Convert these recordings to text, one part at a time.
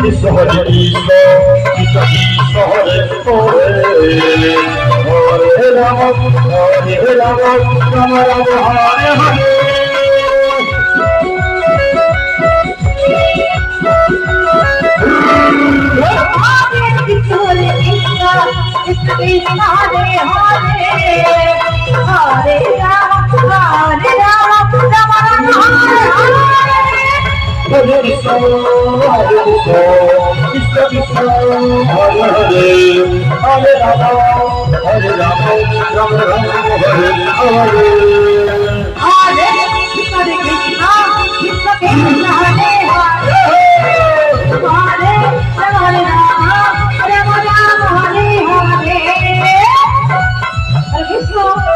Kৃষ্ণ Hare Krishna Krishna Krishna Hare Hare Hare Ram Ram Ram Hare Hare Hare Krishna, Krishna Krishna, Hare Hare, Hare Rama, Hare Rama, Rama Rama, Hare Hare. Hare Krishna, Krishna Krishna, Hare Hare, Hare Rama, Rama Rama, Hare Hare. Hare Krishna.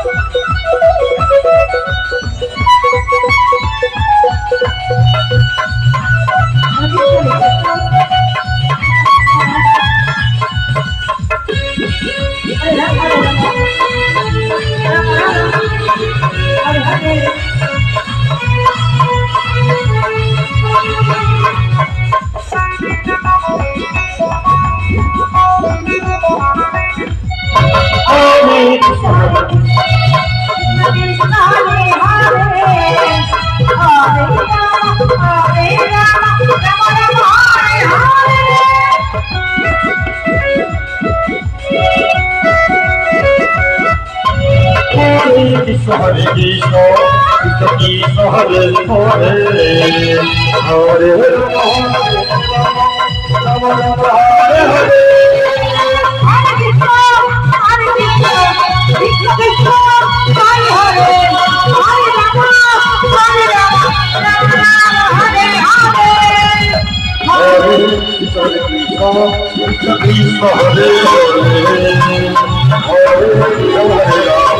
Krishna Hare Krishna, Krishna Krishna Hare Hare, Hare Rama, Rama Rama, Hare Hare. Hare Krishna, Krishna Krishna, Hare Hare, Hare Rama, Rama Rama, Hare Hare. Hare Krishna, Krishna Krishna, Hare Hare, Hare Rama, Hare Rama.